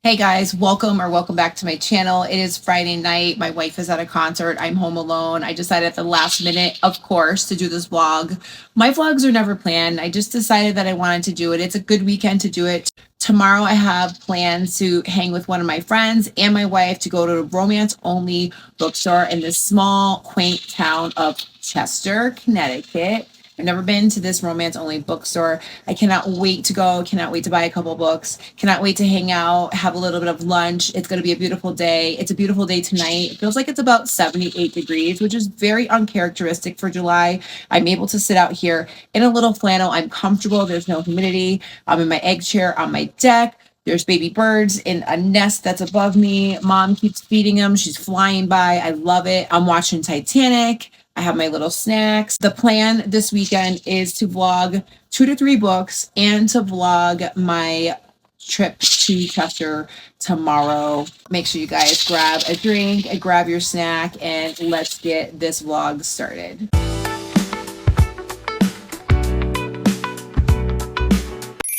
Hey guys, welcome back to my channel. It is Friday night. My wife is at a concert. I'm home alone. I decided at the last minute, of course, to do this vlog. My vlogs are never planned. I just decided that I wanted to do it. It's a good weekend to do it. Tomorrow I have plans to hang with one of my friends and my wife to go to a romance only bookstore in this small, quaint town of Chester, Connecticut. I've never been to this romance only bookstore. I cannot wait to go. Cannot wait to buy a couple books. Cannot wait to hang out, have a little bit of lunch. It's going to be a beautiful day. It's a beautiful day tonight. It feels like it's about 78 degrees, which is very uncharacteristic for July. I'm able to sit out here in a little flannel. I'm comfortable. There's no humidity. I'm in my egg chair on my deck. There's baby birds in a nest that's above me. Mom keeps feeding them. She's flying by. I love it. I'm watching Titanic. I have my little snacks. The plan this weekend is to vlog 2 to 3 books and to vlog my trip to Chester tomorrow. Make sure you guys grab a drink and grab your snack, and let's get this vlog started.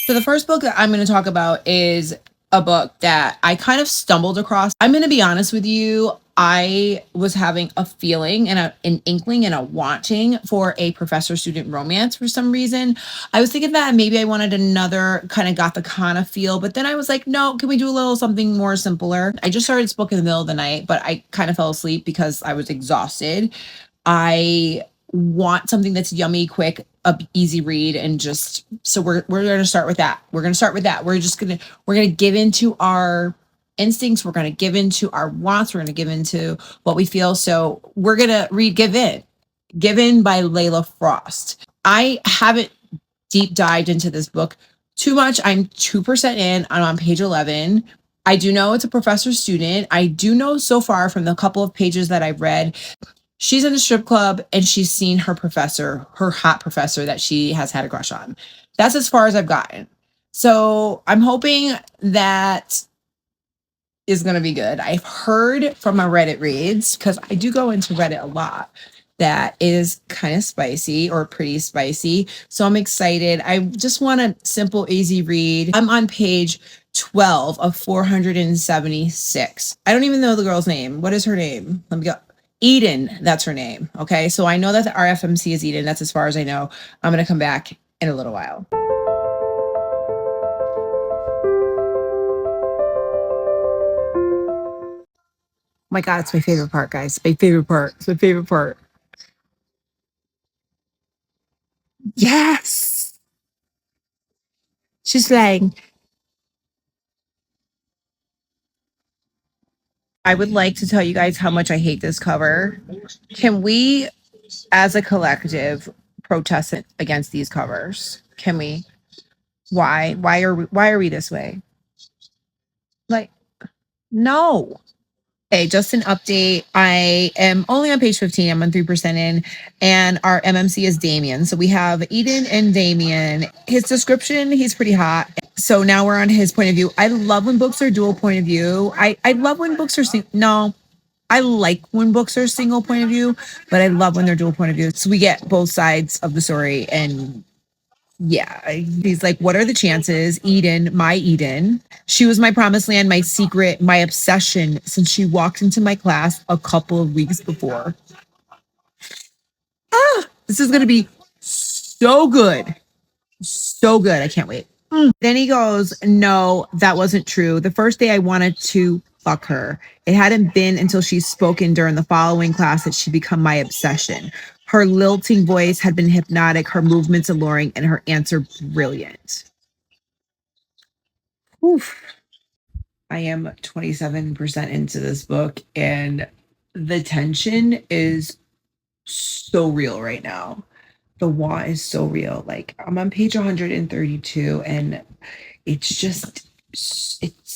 So the first book that I'm going to talk about is a book that I kind of stumbled across. I'm going to be honest with you. I was having a feeling and an inkling and a wanting for a professor-student romance for some reason. I was thinking that maybe I wanted another kind of Gothic feel, but then I was like, no, can we do a little something more simpler? I just started this book in the middle of the night, but I kind of fell asleep because I was exhausted. I want something that's yummy, quick, a easy read, and just so we're going to start with that. We're going to give into our instincts. We're going to give into our wants. We're going to give into what we feel. So we're going to read Give In by Layla Frost. I haven't deep dived into this book too much. I'm 2% in. I'm on page 11. I do know it's a professor student. I do know so far from the couple of pages that I've read, she's in a strip club and she's seen her professor, her hot professor that she has had a crush on. That's as far as I've gotten. So I'm hoping that is going to be good. I've heard from my Reddit reads, because I do go into Reddit a lot, that is kind of spicy or pretty spicy. So I'm excited. I just want a simple, easy read. I'm on page 12 of 476. I don't even know the girl's name. What is her name? Let me go. Eden, that's her name. Okay, so I know that the RFMC is Eden. That's as far as I know. I'm going to come back in a little while. Oh my God, it's my favorite part, guys. My favorite part. It's my favorite part. Yes. She's like, I would like to tell you guys how much I hate this cover. Can we, as a collective, protest against these covers? Can we? Why? Why are we this way? Like, no. Hey, just an update. I am only on page 15. I'm on 3% in, and our MMC is Damien. So we have Eden and Damien. His description, he's pretty hot. So now we're on his point of view. I love when books are dual point of view. I love when books are no. I like when books are single point of view, but I love when they're dual point of view. So we get both sides of the story. And yeah, he's like, what are the chances? Eden, she was my promised land, my secret, my obsession since she walked into my class a couple of weeks before. This is going to be so good. So good. I can't wait. Then he goes, no, that wasn't true. The first day I wanted to fuck her. It hadn't been until she's spoken during the following class that she become my obsession. Her lilting voice had been hypnotic, her movements alluring, and her answer brilliant. Oof. I am 27% into this book, and the tension is so real right now. The want is so real. Like, I'm on page 132, and it's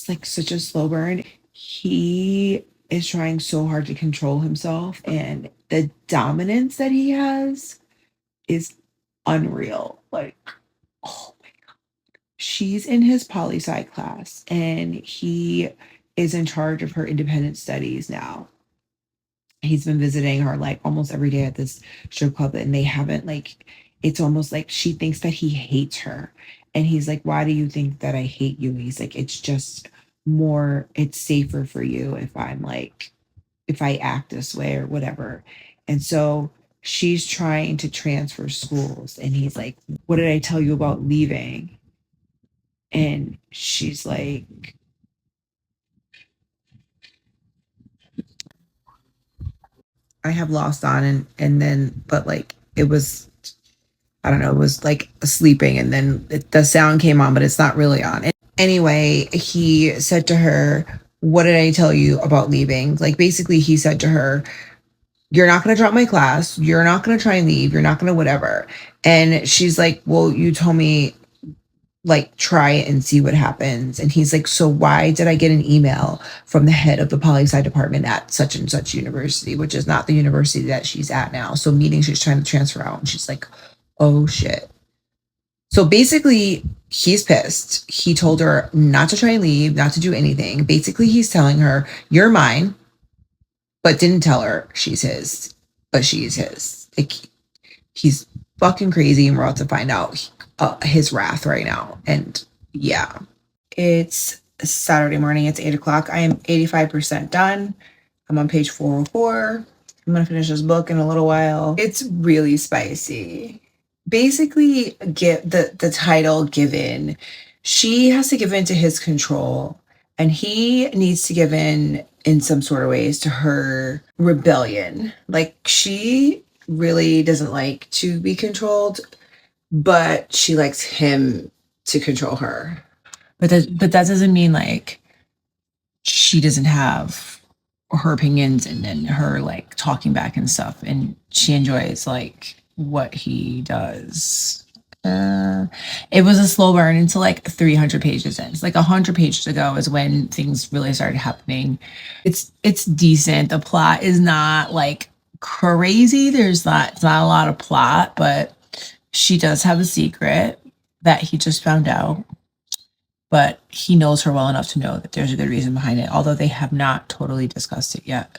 like such a slow burn. He is trying so hard to control himself, and the dominance that he has is unreal. Like, oh my God. She's in his poli-sci class, and he is in charge of her independent studies now. He's been visiting her like almost every day at this strip club, and they haven't, like, it's almost like she thinks that he hates her. And he's like, why do you think that I hate you? He's like, it's just more, it's safer for you if I'm like, if I act this way or whatever. And so she's trying to transfer schools. And he's like, what did I tell you about leaving? And she's like, I have lost on and then, but like, it was, I don't know, it was like sleeping and then the sound came on, but it's not really on. And anyway, he said to her, what did I tell you about leaving? Like, basically, he said to her, you're not going to drop my class. You're not going to try and leave. You're not going to whatever. And she's like, well, you told me like try it and see what happens. And he's like, so why did I get an email from the head of the poli sci department at such and such university, which is not the university that she's at now? So meaning she's trying to transfer out. And she's like, oh shit. So basically, he's pissed. He told her not to try and leave, not to do anything. Basically, he's telling her, you're mine, but didn't tell her she's his, but she's his. Like, he's fucking crazy, and we're about to find out his wrath right now. And yeah, it's Saturday morning. It's 8 o'clock. I am 85% done. I'm on page 404. I'm gonna finish this book in a little while. It's really spicy. Basically, get the title given. She has to give in to his control, and he needs to give in some sort of ways to her rebellion. Like, she really doesn't like to be controlled, but she likes him to control her. But that doesn't mean like she doesn't have her opinions and her like talking back and stuff, and she enjoys like what he does. It was a slow burn until like 300 pages in. It's like 100 pages ago is when things really started happening. It's decent. The plot is not like crazy. It's not a lot of plot, but she does have a secret that he just found out. But he knows her well enough to know that there's a good reason behind it, although they have not totally discussed it yet.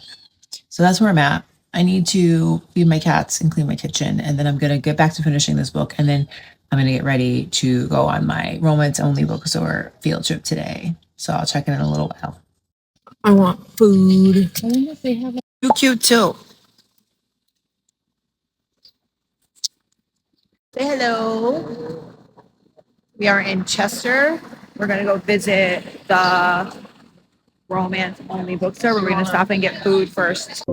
So that's where I'm at. I need to feed my cats and clean my kitchen, and then I'm going to get back to finishing this book, and then I'm going to get ready to go on my romance-only bookstore field trip today. So I'll check in a little while. I want food. I wonder if they have it. You cute too. Say hello. We are in Chester. We're going to go visit the romance-only bookstore. We're going to stop and get food first.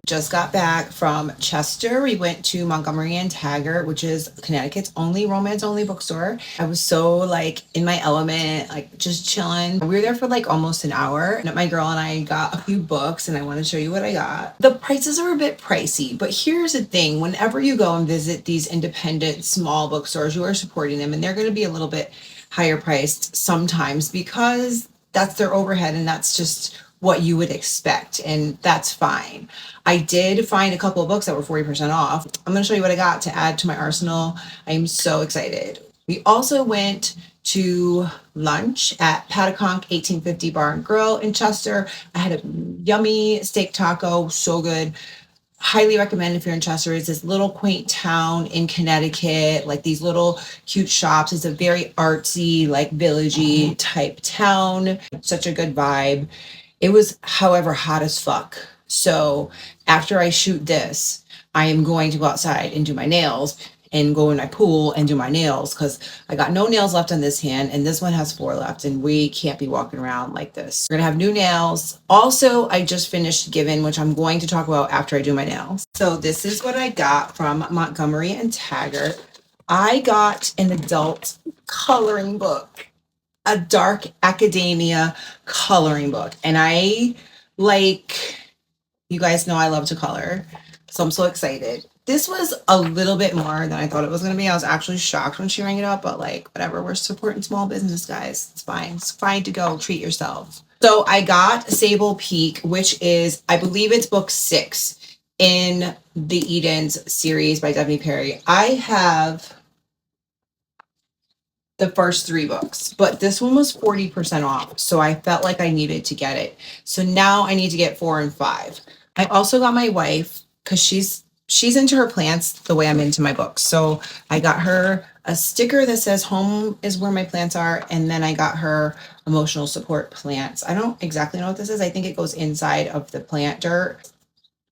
Just got back from Chester. We went to Montgomery and Taggart, which is Connecticut's only romance-only bookstore. I was so like in my element, like just chilling. We were there for like almost an hour. And my girl and I got a few books, and I want to show you what I got. The prices are a bit pricey, but here's the thing. Whenever you go and visit these independent small bookstores, you are supporting them, and they're going to be a little bit higher priced sometimes because that's their overhead, and that's just what you would expect, and that's fine. I did find a couple of books that were 40% off. I'm going to show you what I got to add to my arsenal. I am so excited. We also went to lunch at Pataconk 1850 Bar and Grill in Chester. I had a yummy steak taco, so good. highly recommend if you're in Chester. It's this little quaint town in Connecticut, like these little cute shops. It's a very artsy, like villagey type town. Such a good vibe. It was, however, hot as fuck. So after I shoot this, I am going to go outside and do my nails and go in my pool and do my nails because I got no nails left on this hand and this one has 4 left and we can't be walking around like this. We're gonna have new nails. Also, I just finished Given, which I'm going to talk about after I do my nails. So this is what I got from Montgomery and Taggart. I got an adult coloring book, a dark academia coloring book. And you guys know I love to color. So I'm so excited. This was a little bit more than I thought it was going to be. I was actually shocked when she rang it up, but like, whatever. We're supporting small business, guys. It's fine. It's fine to go treat yourself. So I got Sable Peak, which is, I believe it's book 6 in the Edens series by Devney Perry. I have the first 3 books, but this one was 40% off. So I felt like I needed to get it. So now I need to get 4 and 5. I also got my wife, because she's into her plants the way I'm into my books. So I got her a sticker that says home is where my plants are. And then I got her emotional support plants. I don't exactly know what this is. I think it goes inside of the plant dirt.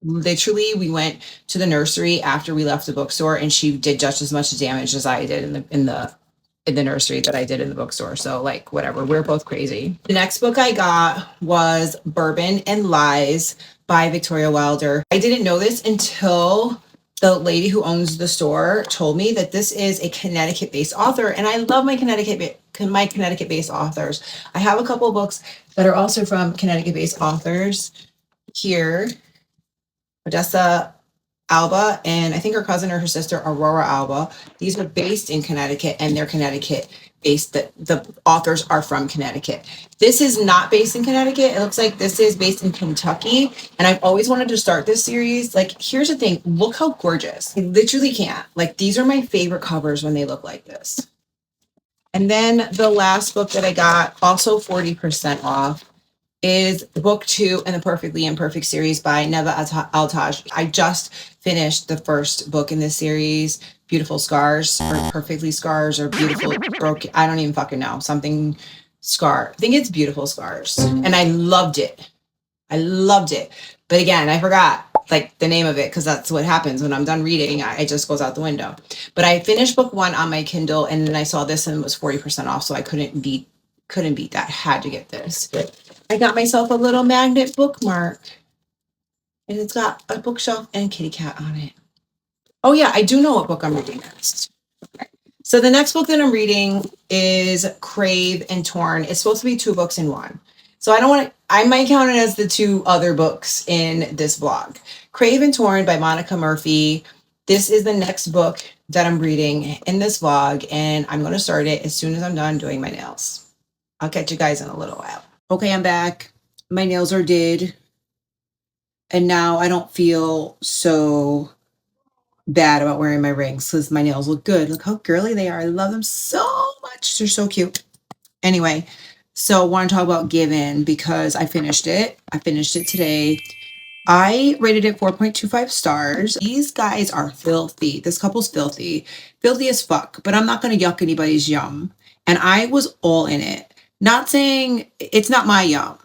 Literally, we went to the nursery after we left the bookstore and she did just as much damage as I did in the nursery that I did in the bookstore. So like, whatever, we're both crazy. The next book I got was Bourbon and Lies by Victoria Wilder. I didn't know this until the lady who owns the store told me that this is a Connecticut-based author. And I love my Connecticut-based authors. I have a couple of books that are also from Connecticut-based authors here. Odessa Alba, and I think her cousin or her sister, Aurora Alba. These are based in Connecticut and they're Connecticut based. The authors are from Connecticut. This is not based in Connecticut. It looks like this is based in Kentucky. And I've always wanted to start this series. Like, here's the thing. Look how gorgeous. I literally can't. Like, these are my favorite covers when they look like this. And then the last book that I got, also 40% off, is book 2 in the Perfectly Imperfect series by Neva Altaj. I just finished the first book in this series, Beautiful Scars, or Perfectly Scars, or Beautiful Broken. I don't even fucking know. Something Scar. I think it's Beautiful Scars. And I loved it. I loved it. But again, I forgot like the name of it because that's what happens when I'm done reading. It just goes out the window. But I finished book 1 on my Kindle and then I saw this and it was 40% off. So I couldn't beat that. Had to get this. I got myself a little magnet bookmark and it's got a bookshelf and kitty cat on it. Oh yeah, I do know what book I'm reading next. Okay. So the next book that I'm reading is Crave and Torn. It's supposed to be 2 books in 1. So I might count it as the 2 other books in this vlog. Crave and Torn by Monica Murphy. This is the next book that I'm reading in this vlog and I'm going to start it as soon as I'm done doing my nails. I'll catch you guys in a little while. Okay, I'm back. My nails are did. And now I don't feel so bad about wearing my rings because my nails look good. Look how girly they are. I love them so much. They're so cute. Anyway, so I want to talk about Given because I finished it. I finished it today. I rated it 4.25 stars. These guys are filthy. This couple's filthy. Filthy as fuck. But I'm not going to yuck anybody's yum. And I was all in it. Not saying it's not my yum,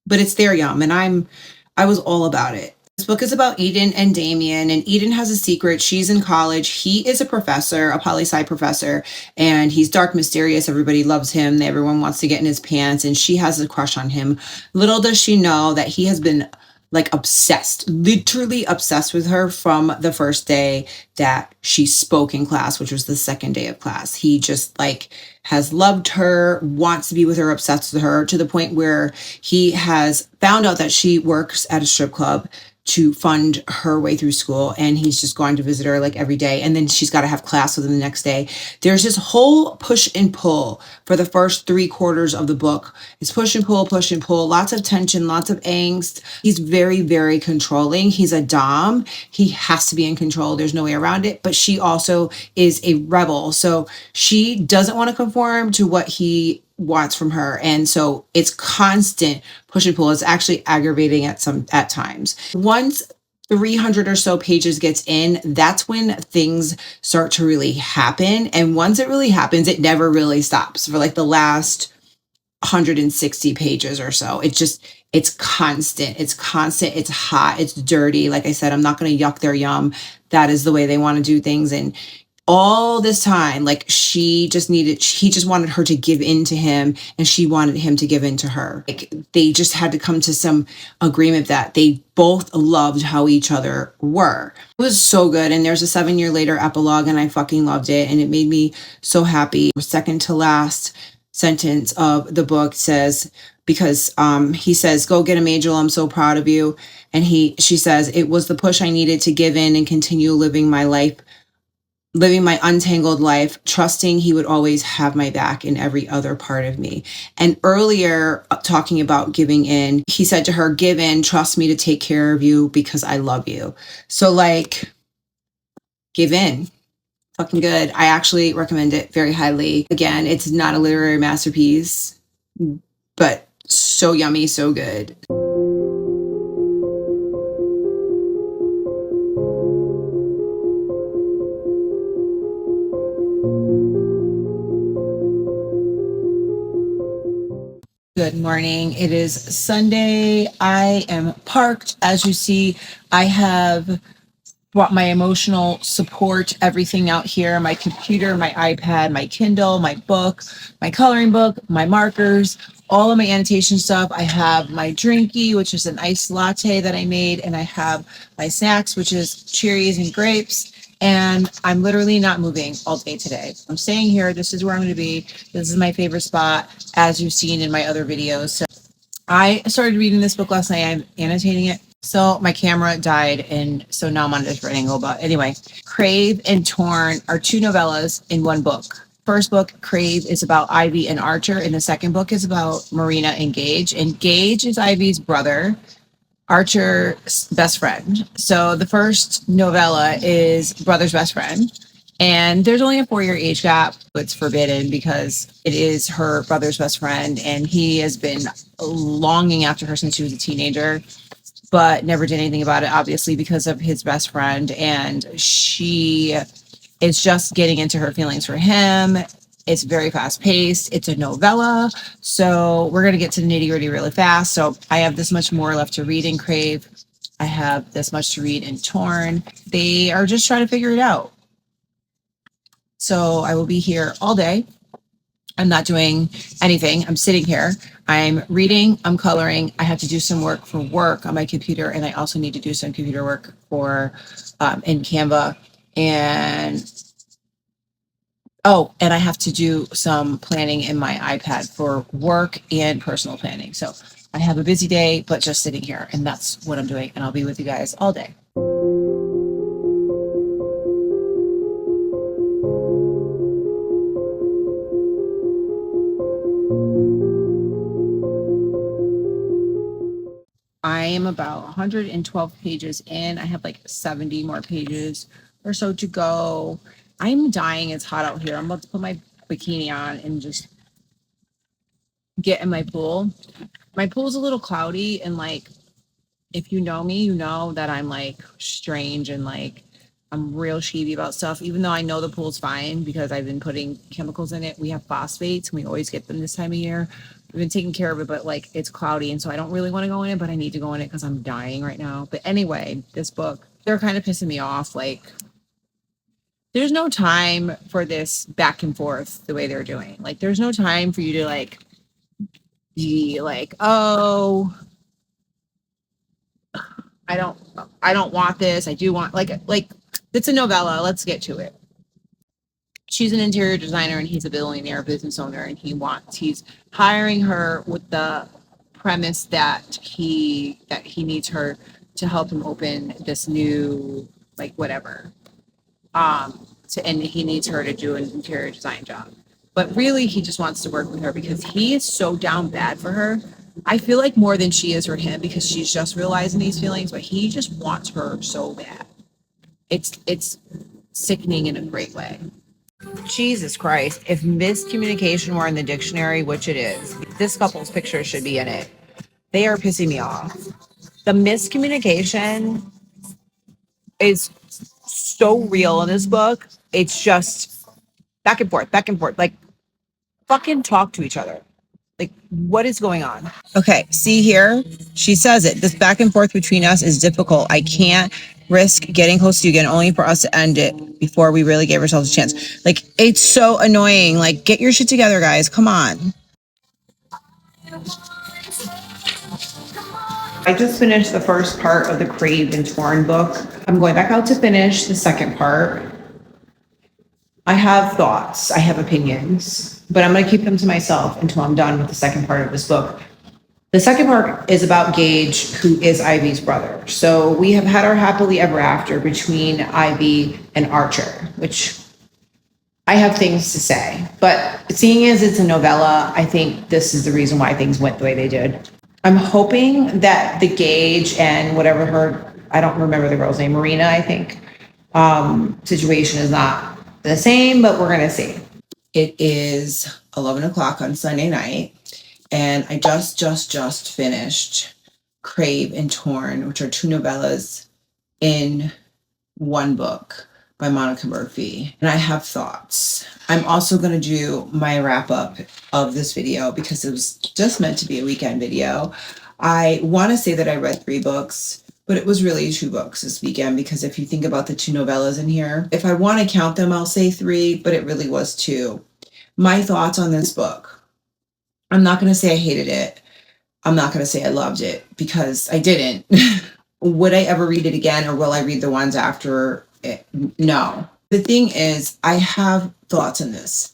but it's their yum. And I was all about it. This book is about Eden and Damien, and Eden has a secret. She's in college. He is a professor, a poli-sci professor, and he's dark, mysterious. Everybody loves him. Everyone wants to get in his pants, and she has a crush on him. Little does she know that he has been like obsessed, literally obsessed with her from the first day that she spoke in class, which was the second day of class. He just like has loved her, wants to be with her, obsessed with her, to the point where he has found out that she works at a strip club to fund her way through school. And he's just going to visit her like every day. And then she's got to have class with him the next day. There's this whole push and pull for the first 3/4 of the book. It's push and pull, lots of tension, lots of angst. He's very, very controlling. He's a dom. He has to be in control. There's no way around it. But she also is a rebel. So she doesn't want to conform to what he wants from her. And so it's constant push and pull. It's actually aggravating at times. Once 300 or so pages gets in, that's when things start to really happen. And once it really happens, it never really stops for like the last 160 pages or so. It's constant. It's constant. It's hot. It's dirty. Like I said, I'm not going to yuck their yum. That is the way they want to do things. And all this time, like he just wanted her to give in to him, and she wanted him to give in to her. Like they just had to come to some agreement that they both loved how each other were. It was so good. And there's a 7 year later epilogue, and I fucking loved it. And it made me so happy. Second to last sentence of the book says, because he says, "Go get him, Angel. I'm so proud of you." And she says, "It was the push I needed to give in and continue living my untangled life, trusting he would always have my back in every other part of me." And earlier, talking about giving in, he said to her, "Give in, trust me to take care of you because I love you." So like, give in. Fucking good. I actually recommend it very highly. Again, it's not a literary masterpiece, but so yummy, so good. Good morning. It is Sunday. I am parked. As you see, I have brought my emotional support, everything out here, my computer, my iPad, my Kindle, my book, my coloring book, my markers, all of my annotation stuff. I have my drinky, which is an iced latte that I made, and I have my snacks, which is cherries and grapes. And I'm literally not moving all day today. I'm staying here. This is where I'm going to be. This is my favorite spot, as you've seen in my other videos. So I started reading this book last night. I'm annotating it. So my camera died, and so now I'm on a different angle. But anyway, Crave and Torn are two novellas in one book. First book, Crave, is about Ivy and Archer, and the second book is about Marina and Gage. And Gage is Ivy's brother, Archer's best friend. So the first novella is brother's best friend. And there's only a 4 year age gap. It's forbidden because it is her brother's best friend. And he has been longing after her since she was a teenager, but never did anything about it, obviously, because of his best friend. And she is just getting into her feelings for him. It's very fast paced. It's a novella. So we're going to get to the nitty gritty really fast. So I have this much more left to read in Crave. I have this much to read in Torn. They are just trying to figure it out. So I will be here all day. I'm not doing anything. I'm sitting here. I'm reading. I'm coloring. I have to do some work for work on my computer. And I also need to do some computer work for in Canva. And and I have to do some planning in my iPad for work and personal planning. So I have a busy day, but just sitting here, and that's what I'm doing. And I'll be with you guys all day. I am about 112 pages in. I have like 70 more pages or so to go. I'm dying. It's hot out here. I'm about to put my bikini on and just get in my pool. My pool's a little cloudy, and like, if you know me, you know that I'm like strange and like I'm real skeevy about stuff, even though I know the pool's fine because I've been putting chemicals in it. We have phosphates, and we always get them this time of year. We've been taking care of it, but like it's cloudy, and so I don't really want to go in it, but I need to go in it because I'm dying right now. But anyway, this book, they're kind of pissing me off. Like, there's no time for this back and forth the way they're doing. Like, there's no time for you to like be like, oh, I don't want this. I do want like it's a novella. Let's get to it. She's an interior designer and he's a billionaire business owner, and he's hiring her with the premise that he needs her to help him open this new like whatever. And he needs her to do an interior design job. But really he just wants to work with her because he is so down bad for her. I feel like more than she is for him, because she's just realizing these feelings, but he just wants her so bad. It's sickening in a great way. Jesus Christ. If miscommunication were in the dictionary, which it is, this couple's picture should be in it. They are pissing me off. The miscommunication is so real in this book. It's just back and forth, back and forth. Like, fucking talk to each other. Like, what is going on? Okay, see here? She says it. This back and forth between us is difficult. I can't risk getting close to you again, only for us to end it before we really gave ourselves a chance. Like, it's so annoying. Like, get your shit together, guys. Come on. I just finished the first part of the Crave and Torn book. I'm going back out to finish the second part. I have thoughts, I have opinions, but I'm going to keep them to myself until I'm done with the second part of this book. The second part is about Gage, who is Ivy's brother. So we have had our happily ever after between Ivy and Archer, which I have things to say. But seeing as it's a novella, I think this is the reason why things went the way they did. I'm hoping that the Gage and whatever her, I don't remember the girl's name, Marina, I think, situation is not the same, but we're going to see. It is 11 o'clock on Sunday night, and I just finished Crave and Torn, which are two novellas in one book by Monica Murphy. And I have thoughts. I'm also going to do my wrap up of this video because it was just meant to be a weekend video. I want to say that I read 3 books, but it was really 2 books this weekend because if you think about the 2 novellas in here, if I want to count them, I'll say 3, but it really was 2. My thoughts on this book. I'm not going to say I hated it. I'm not going to say I loved it because I didn't. Would I ever read it again, or will I read the ones after it? No. The thing is, I have thoughts on this.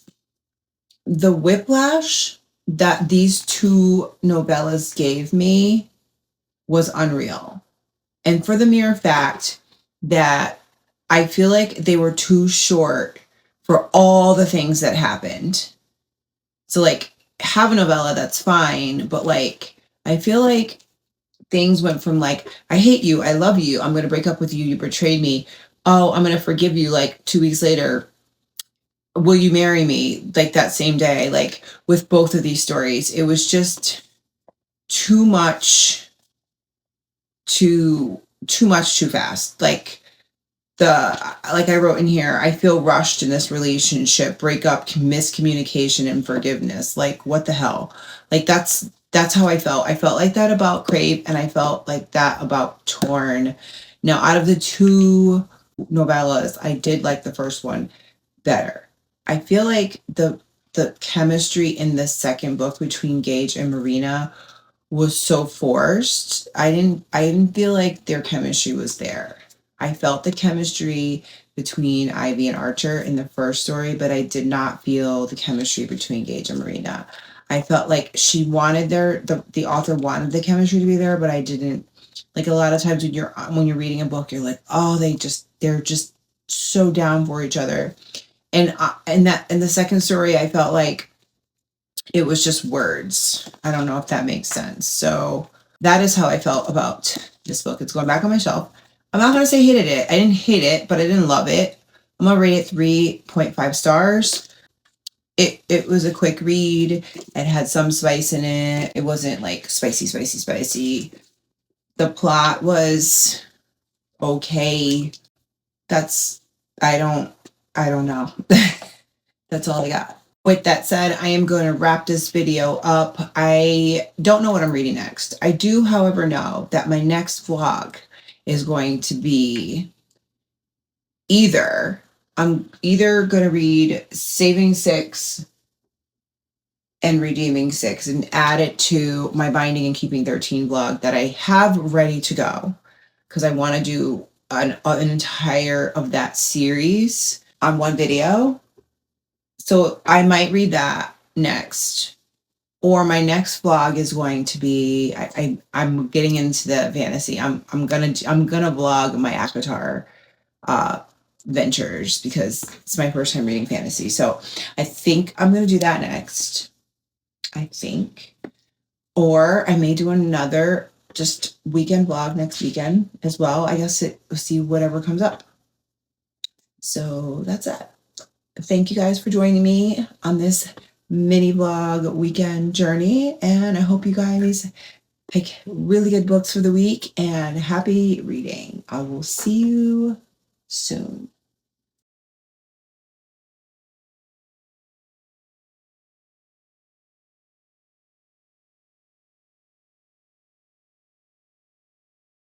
The whiplash that these 2 novellas gave me was unreal. And for the mere fact that I feel like they were too short for all the things that happened. So, like, have a novella, that's fine. But, like, I feel like things went from, like, I hate you, I love you, I'm going to break up with you, you betrayed me. Oh, I'm going to forgive you, like, 2 weeks later. Will you marry me? Like, that same day. Like, with both of these stories, it was just too much, too fast. Like I wrote in here, I feel rushed in this relationship, breakup, miscommunication, and forgiveness. Like, what the hell? Like, that's how I felt. I felt like that about Crave, and I felt like that about Torn. Now, out of the 2 novellas, I did like the first one better. I feel like the chemistry in the second book between Gage and Marina was so forced. I didn't feel like their chemistry was there. I felt the chemistry between Ivy and Archer in the first story, but I did not feel the chemistry between Gage and Marina. I felt like she wanted the author wanted the chemistry to be there, but I didn't. Like, a lot of times when you're reading a book, you're like, oh, they're just so down for each other. And in the second story, I felt like it was just words. I don't know if that makes sense. So that is how I felt about this book. It's going back on my shelf. I'm not going to say hated it. I didn't hate it, but I didn't love it. I'm going to rate it 3.5 stars. It was a quick read. It had some spice in it. It wasn't like spicy. The plot was okay. I don't know. That's all I got. With that said, I am going to wrap this video up. I don't know what I'm reading next. I do, however, know that my next vlog is going to be I'm either going to read Saving 6 and Redeeming 6 and add it to my Binding and Keeping 13 vlog that I have ready to go because I want to do an entire of that series on one video. So I might read that next, or my next vlog is going to be I'm getting into the fantasy. I'm gonna vlog my ACOTAR ventures because it's my first time reading fantasy. So I think I'm gonna do that next. I think, or I may do another just weekend vlog next weekend as well. I guess see whatever comes up. So that's it. Thank you guys for joining me on this mini vlog weekend journey, and I hope you guys pick really good books for the week, and happy reading. I will see you soon.